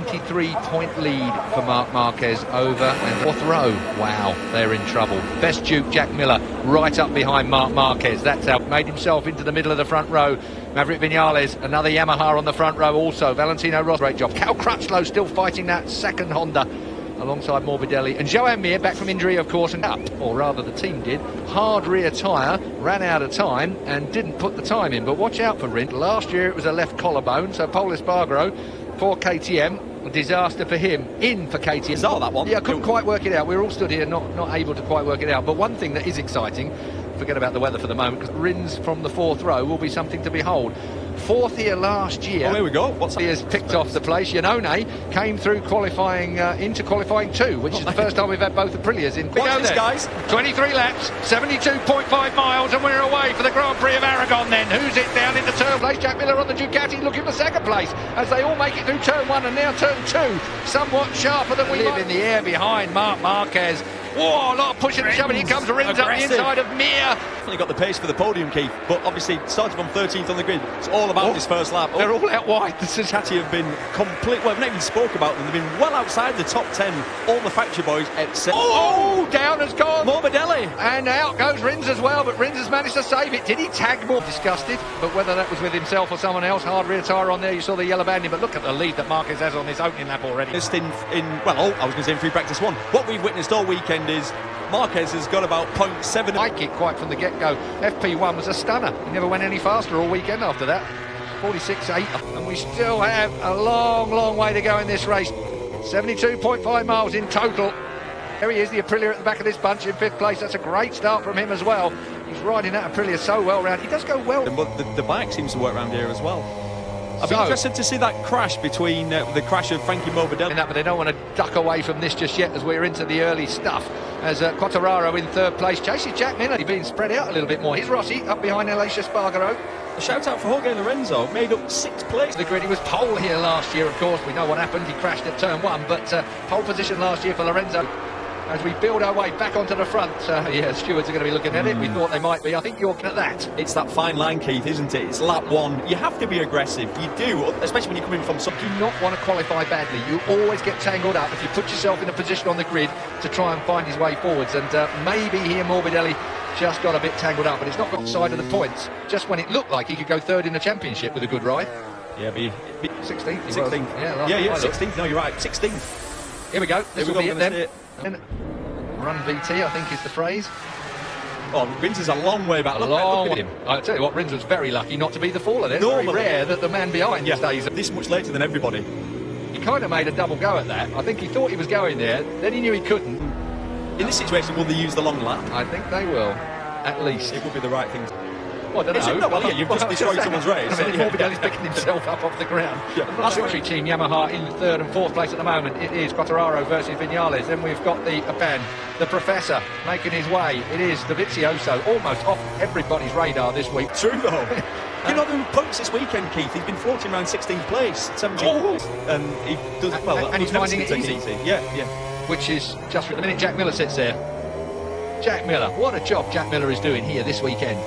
93-point lead for Marc Marquez over and fourth row. Wow, they're in trouble. Best Duke, Jack Miller, right up behind Marc Marquez. That's how made himself into the middle of the front row. Maverick Vinales, another Yamaha on the front row also. Valentino Rossi, great job. Cal Crutchlow still fighting that second Honda alongside Morbidelli. And Joan Mir, back from injury, of course, and up, or rather the team did. Hard rear tyre, ran out of time and didn't put the time in. But watch out for Rindt. Last year it was a left collarbone, so Pol Espargaro for KTM. A disaster for him. In for KTM. Bizarre, that one. Yeah, I couldn't quite work it out. We were all stood here not able to quite work it out. But one thing that is exciting, forget about the weather for the moment, because Rins from the fourth row will be something to behold. Fourth here last year. Oh, there we go. What's he has picked off the place. Iannone came through qualifying into qualifying 2, which is the first time we've had both Aprilias in. Watch this, guys. 23 laps, 72.5 miles, and we're away for the Grand Prix of Aragon then. Who's it down into turn place? Jack Miller on the Ducati looking for second place as they all make it through turn 1 and now turn 2. Somewhat sharper than we live in the air behind Marc Marquez. Whoa, a lot of pushing and shoving. Here comes Rins up the inside of Mir. Definitely got the pace for the podium, Keith, but obviously started from 13th on the grid. It's all about this first lap. They're all out wide. The Ducati have been complete. Well, we've not even spoke about them. They've been well outside the top 10. All the factory boys except. Oh, down has gone Morbidelli. And out goes Rins as well, but Rins has managed to save it. Did he tag more? Disgusted, but whether that was with himself or someone else. Hard rear tyre on there. You saw the yellow banding, but look at the lead that Marquez has on this opening lap already. Just I was going to say in free practice 1. What we've witnessed all weekend is Marquez has got about 0.7. Like it quite from the get-go. FP1 was a stunner. He never went any faster all weekend after that. 46.8, and we still have a long way to go in this race. 72.5 miles in total. There he is, the Aprilia at the back of this bunch in 5th place. That's a great start from him as well. He's riding that Aprilia so well round. He does go well. But the bike seems to work around here as well. I'd be interested to see that crash between the crash of Frankie Morbidelli. But they don't want to duck away from this just yet as we're into the early stuff. As Quartararo in 3rd place chases Jack Miller. He's being spread out a little bit more. Here's Rossi up behind Aleix Espargaro. A shout out for Jorge Lorenzo, made up 6th place. The grid, he was pole here last year, of course. We know what happened. He crashed at turn 1, but pole position last year for Lorenzo. As we build our way back onto the front, yeah, stewards are going to be looking at it. We thought they might be. I think you're looking at that. It's that fine line, Keith, isn't it? It's lap 1. You have to be aggressive. You do, especially when you're coming from some. You do not want to qualify badly. You always get tangled up if you put yourself in a position on the grid to try and find his way forwards. And maybe here Morbidelli just got a bit tangled up, but it's not got side of the points. Just when it looked like he could go 3rd in the championship with a good ride. Yeah, be 16th. 16th. Yeah, 16th. No, you're right. 16th. Here we go. This will be it then. Run VT, I think is the phrase. Oh, Rins is a long way back. Look at him. I tell you what, Rins was very lucky not to be the faller there. It's very rare that the man behind stays. This much later than everybody. He kind of made a double go at that. I think he thought he was going there, then he knew he couldn't. In this situation, will they use the long lap? I think they will, at least. It would be the right thing. Well, I don't know. Well, yeah, you've just destroyed someone's race. I mean, Morbidelli's picking himself up off the ground. That's the team Yamaha in 3rd and 4th place at the moment. It is Quartararo versus Vinales. Then we've got the Aban, the Professor, making his way. It is the Vizioso, almost off everybody's radar this week. True, though. You know, the points this weekend, Keith, he's been floating around 16th place, 17th. And he does well. And he's finding it easy. Yeah. Which is just for the minute Jack Miller sits there. Jack Miller, what a job Jack Miller is doing here this weekend.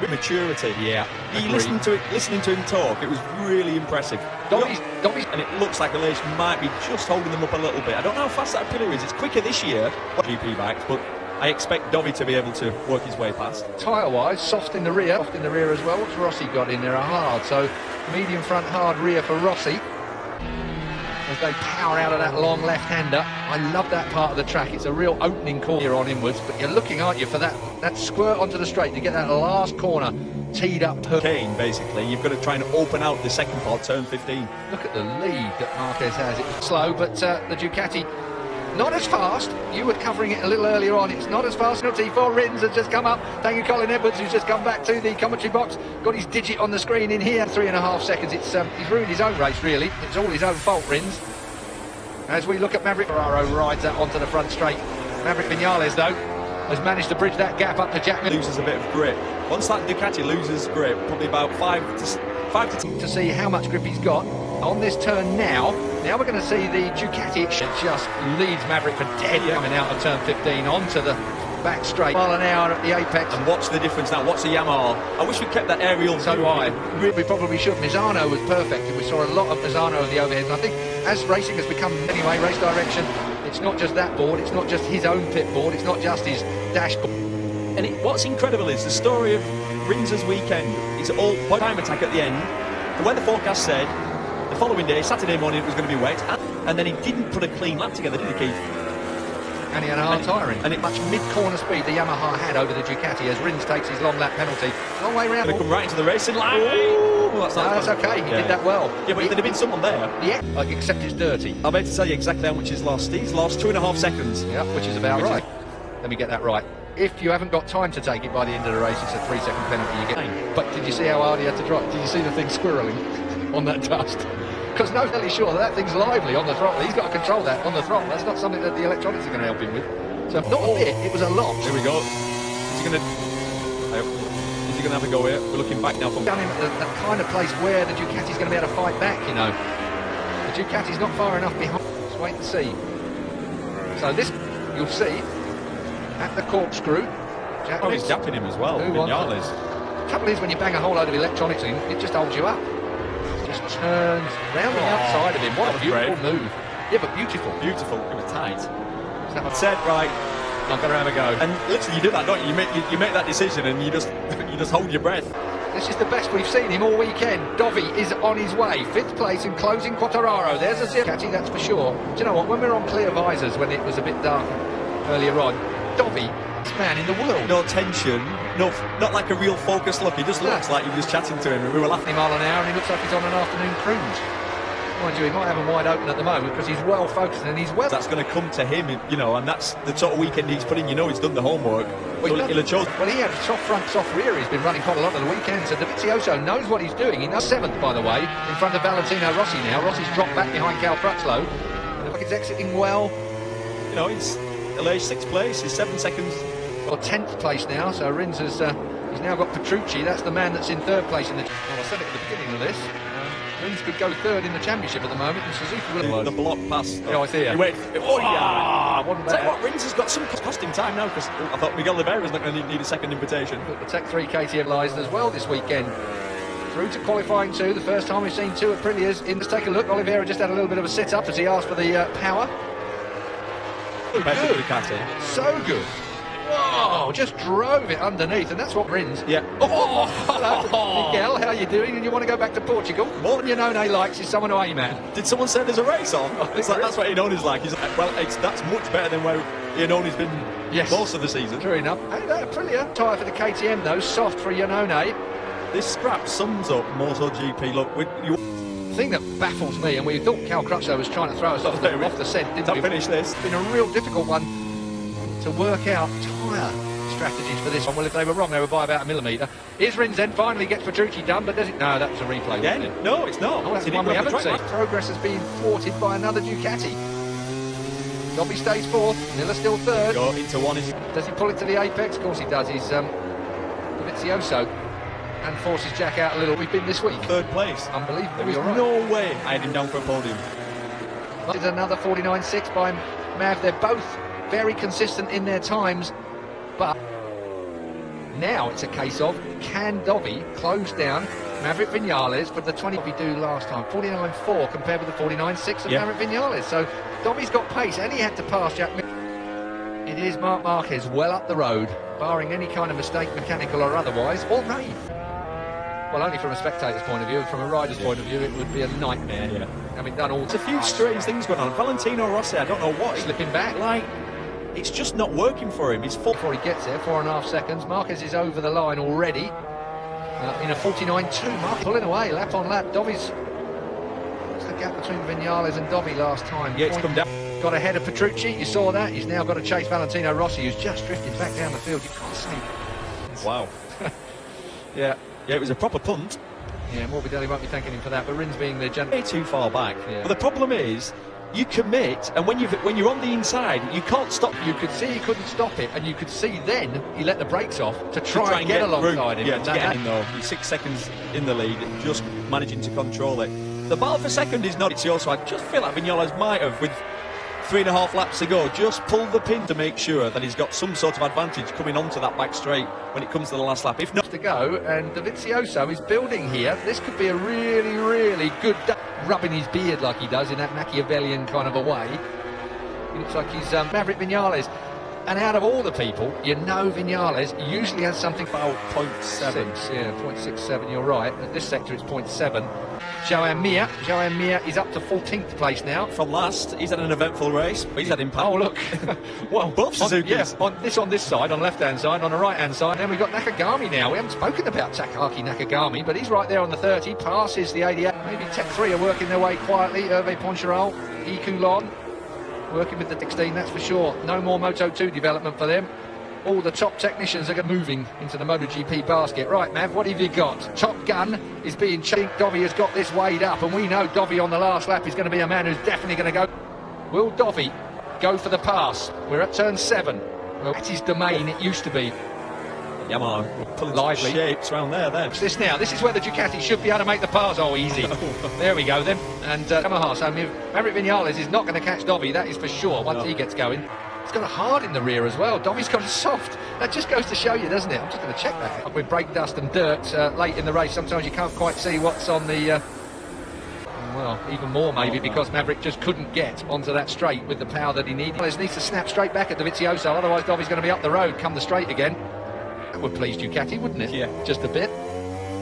With maturity. Yeah. Listening to him talk, it was really impressive. Dobby's, and it looks like Aleix might be just holding them up a little bit. I don't know how fast that Aprilia is. It's quicker this year, GP bikes, but I expect Dobby to be able to work his way past. Tyre-wise, soft in the rear as well. What's Rossi got in there? A hard, so medium front, hard rear for Rossi. As they power out of that long left-hander. I love that part of the track. It's a real opening corner here on inwards, but you're looking, aren't you, for that squirt onto the straight to get that last corner teed up. Kane, basically, you've got to try and open out the second part, turn 15. Look at the lead that Marquez has. It was slow, but the Ducati, not as fast. You were covering it a little earlier on. It's not as fast. T4 Rins has just come up. Thank you, Colin Edwards, who's just come back to the commentary box. Got his digit on the screen in here. 3.5 seconds. It's he's ruined his own race, really. It's all his own fault, Rins. As we look at Maverick, Ferraro rides that onto the front straight. Maverick Vinales, though, has managed to bridge that gap up to Jack Miller. Loses a bit of grip. Once that Ducati loses grip, probably about 5 to 10. To see how much grip he's got on this turn now. Now we're going to see the Ducati. It just leads Maverick for dead coming out of turn 15 onto the back straight. Mile an hour at the apex. And watch the difference now. Watch the Yamaha. I wish we kept that aerial. So do I. We probably should. Misano was perfect, and we saw a lot of Misano of the overhead. And I think as racing has become, anyway, race direction, it's not just that board, it's not just his own pit board, it's not just his dashboard. And what's incredible is the story of Rinz's weekend. It's all time attack at the end. The weather forecast said the following day, Saturday morning, it was going to be wet, and then he didn't put a clean lap together, did he, Keith? And he had a hard tiring. And it much mid-corner speed the Yamaha had over the Ducati as Rins takes his long lap penalty. Long way round. Going to come right into the racing line. Well, that's okay. He did that well. Yeah, but if there'd have been someone there. Yeah, except it's dirty. I'll be able to tell you exactly how much he's lost. He's lost 2.5 seconds. Yeah, which is about right. Let me get that right. If you haven't got time to take it by the end of the race, it's a 3-second penalty you get. But did you see how hard he had to drive? Did you see the thing squirreling on that dust? Because no fairly sure that thing's lively on the throttle. He's got to control that on the throttle. That's not something that the electronics are going to help him with. So not a bit, it was a lot. Here we go. Is he going to have a go here? We're looking back now from down him at the kind of place where the Ducati's going to be able to fight back, you know. The Ducati's not far enough behind. Let's wait and see. So this, you'll see, at the corkscrew. He's japping him as well. Vinales. The trouble is when you bang a whole load of electronics in, it just holds you up. Just turns round the outside of him. What a beautiful move. Yeah, but beautiful. Beautiful. It was tight. I said, right, I'm going to have a go. And literally you do that, don't you? You make that decision and you just hold your breath. This is the best we've seen him all weekend. Dovi is on his way. 5th place and closing Quartararo. There's a Ducati, that's for sure. Do you know what? When we were on clear visors, when it was a bit dark earlier on, Dovi, best man in the world. No tension. No, not like a real focused look. He just looks like you were just chatting to him and we were laughing. Mile an hour and he looks like he's on an afternoon cruise. Mind you, he might have him wide open at the moment because he's well focused and he's well. That's going to come to him, you know, and that's the sort of weekend he's put in. You know, he's done the homework. Well, he had soft front, soft rear. He's been running quite a lot of the weekends. So Dovizioso knows what he's doing. He knows 7th, by the way, in front of Valentino Rossi now. Rossi's dropped back behind Cal Crutchlow. Looks like he's exiting well. You know, he's alleged 6th place. He's 7 seconds. Or 10th place now. So Rins has he's now got Petrucci. That's the man that's in 3rd place in the. Well, I said it at the beginning of this. Rins could go 3rd in the championship at the moment, and Suzuki will. The block pass. Oh, I see it. Oh, yeah. Wasn't bad. Tell you what, Rins has got some costing time now, because I thought Miguel Oliveira's not going to need a second invitation. But the Tech 3 KTM lies as well this weekend. Through to qualifying 2, the first time we've seen 2 Aprilias. Let's take a look. Oliveira just had a little bit of a sit-up as he asked for the power. Good. So good. Whoa, just drove it underneath, and that's what Rins. Yeah. Oh, hello, Miguel, how are you doing? And you want to go back to Portugal? More than Iannone likes is someone to aim at. Did someone say there's a race on? It's like, that's what Iannone's like. He's like, well, that's much better than where Iannone's been most of the season. True enough. Hey, Aprilia tyre for the KTM though, soft for Iannone. This scrap sums up MotoGP. Look, the thing that baffles me, and we thought Cal Crutchlow was trying to throw us off the scent, didn't we? Finish this. It's been a real difficult one to work out tyre strategies for this one. Well, if they were wrong, they were by about a millimetre. Here's Rins then, finally gets Petrucci done, but does it? No, that was a replay. Again? Wasn't it? No, it's not. Oh, that's one we haven't seen. Progress has been thwarted by another Ducati. Dobby stays 4th, Miller still 3rd. Go into one. Does he pull it to the apex? Of course he does. He's Dovizioso and forces Jack out a little. We've been this week. 3rd place. Unbelievable. There was no way I had him down for a podium. This is another 49.6 by Mav. They're both very consistent in their times, but now it's a case of, can Dovi close down Maverick Vinales for the 20 we do last time? 49.4 compared with the 49.6 of Maverick Vinales. So Dovi's got pace, and he had to pass Jack Miller. It is Marc Marquez well up the road, barring any kind of mistake, mechanical or otherwise, or rain. Well, only from a spectator's point of view, and from a rider's point of view, it would be a nightmare. Having done all. There's a few strange things going on. Valentino Rossi, I don't know what. Slipping back. Like, it's just not working for him. He's full. Before he gets there, 4.5 seconds. Marquez is over the line already in a 49.2. Mark pulling away, lap on lap. Dovi's. What's the gap between Vinales and Dovi last time? Yeah, it's come down. Got ahead of Petrucci. You saw that. He's now got to chase Valentino Rossi, who's just drifted back down the field. You can't see. Wow. Yeah, it was a proper punt. Yeah, Morbidelli won't be thanking him for that. But Rins being the way too far back. Yeah. But the problem is, you commit, and when you're on the inside, you can't stop. You could see he couldn't stop it, and you could see then he let the brakes off to try and get alongside him. Yeah, to get in though. He's 6 seconds in the lead, just managing to control it. The battle for second is not Dovizioso. I just feel like Vinales might have, with 3.5 laps to go. Just pull the pin to make sure that he's got some sort of advantage coming onto that back straight when it comes to the last lap. If not, to go, and Dovizioso is building here. This could be a really, really good day. Rubbing his beard like he does in that Machiavellian kind of a way. He looks like he's Maverick Viñales. And out of all the people, you know Viñales usually has something about 0.7. Yeah, 0.67, you're right. At this sector it's 0.7. Joan Mir is up to 14th place now. From last, he's had an eventful race. He's had impact. Oh, look. Well, both Suzuki's. Yeah, on this side, on the left-hand side, on the right-hand side. Then we've got Nakagami now. We haven't spoken about Takaaki Nakagami, but he's right there on the 30. Passes the 88. Maybe Tech 3 are working their way quietly. Hervé Poncharal, Ikulon. Working with the 16, that's for sure. No more Moto2 development for them. All the top technicians are moving into the MotoGP basket. Right, Mav, what have you got? Top Gun is being chased. Dovi has got this weighed up, and we know Dovi on the last lap is going to be a man who's definitely going to go. Will Dovi go for the pass? We're at turn 7. Well, that's his domain, it used to be. Yamaha pulling lively shapes around there then. What's this now? This is where the Ducati should be able to make the pass. Oh, easy. There we go then. And Yamaha, so Maverick Viñales is not going to catch Dovi, that is for sure, once he gets going. He's got a hard in the rear as well. Dovi's got a soft. That just goes to show you, doesn't it? I'm just going to check that. With brake dust and dirt late in the race, sometimes you can't quite see what's on the... well, even more maybe, because Maverick just couldn't get onto that straight with the power that he needed. He needs to snap straight back at Dovizioso, otherwise Dovi's going to be up the road, come the straight again. That would please Ducati, wouldn't it? Yeah. Just a bit.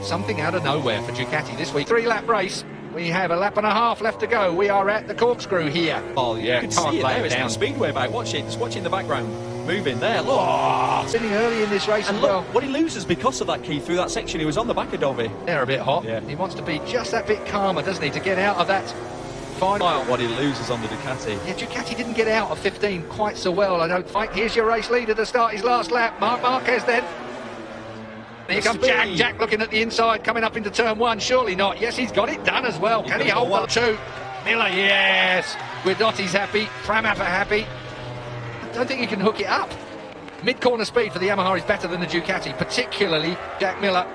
Something out of nowhere for Ducati this week. 3-lap race. We have a lap and a half left to go. We are at the corkscrew here. Oh, yeah. You can see it there. It's the speedway bike. Watch it. Just watching the background. Moving there. Look. Oh, sitting early in this race and as look, well. What he loses because of that key through that section, he was on the back of Dovi. They're a bit hot. Yeah. He wants to be just that bit calmer, doesn't he, to get out of that final. What he loses on the Ducati. Yeah, Ducati didn't get out of 15 quite so well, I don't think. Here's your race leader to start his last lap. Marc Marquez then. Here comes Jack. Jack looking at the inside, coming up into turn 1. Surely not. Yes, he's got it done as well. Can he hold on to Miller? Yes. Guidotti's happy. Framappa happy. I don't think he can hook it up. Mid-corner speed for the Yamaha is better than the Ducati, particularly Jack Miller.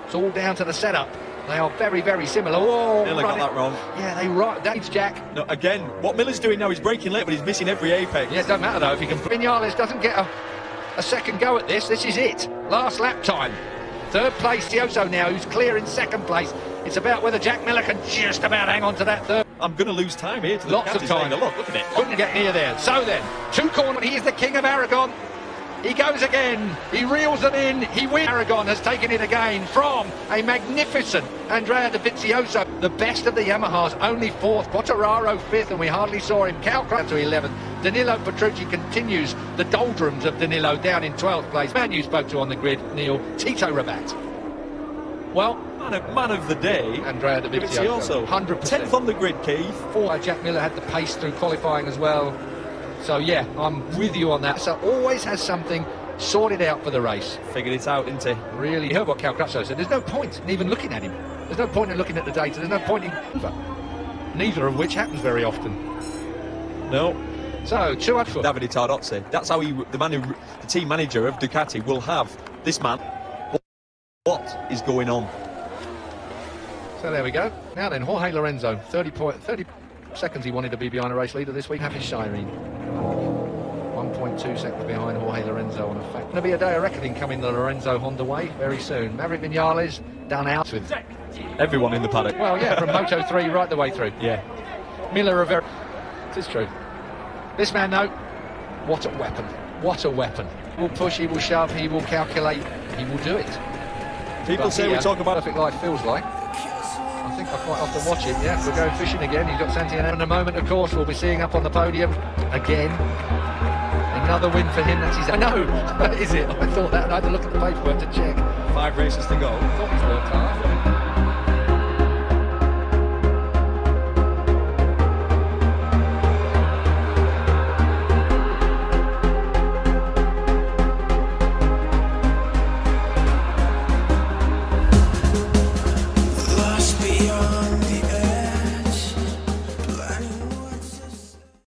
It's all down to the setup. They are very, very similar. Oh, Miller got that wrong. Yeah, they right. That's Jack. No, again, what Miller's doing now, he's braking late, but he's missing every apex. Yeah, it doesn't matter though if he can. Viñales doesn't get a second go at this. This is it. Last lap time. Third place, Tioso now, who's clear in second place. It's about whether Jack Miller can just about hang on to that third. I'm going to lose time here. To the Lots of time. Look at it. Couldn't get near there. So then, 2 corners. He is the king of Aragon. He goes again. He reels them in. He wins. Aragon has taken it again from a magnificent Andrea Dovizioso. The best of the Yamahas, only 4th. Quartararo 5th, and we hardly saw him. Cal to 11th. Danilo Petrucci continues the doldrums of Danilo down in 12th place. Man you spoke to on the grid, Neil. Tito Rabat. Well, man of the day, Andrea Dovizioso. 100%. 10th on the grid, Keith. Jack Miller had the pace through qualifying as well. So yeah, I'm with you on that. So always has something sorted out for the race. Figured it out, didn't he? Really, you heard what Cal Crutchlow said. There's no point in even looking at him. There's no point in looking at the data. There's no point in neither of which happens very often. No. So, Davide Tardozzi. That's how the team manager of Ducati will have this man. What is going on? So there we go. Now then, Jorge Lorenzo, 30 seconds he wanted to be behind a race leader this week. Happy Shireen. 1.2 seconds behind Jorge Lorenzo on a fact. Going to be a day of reckoning coming the Lorenzo Honda way very soon. Maverick Viñales done out with everyone in the paddock. Well, yeah, from Moto 3 right the way through. Yeah. Miller are very... It is true. This man, though, what a weapon. What a weapon. He will push, he will shove, he will calculate, he will do it. People say we talk about... Perfect Life feels like. I think I quite often watch it, yeah. We're going fishing again. He's got Santillana in a moment, of course. We'll be seeing up on the podium again. Another win for him. That's his... I know. Is it? I thought that, and I had to look at the paperwork to check. 5 races to go. I thought he's worked hard.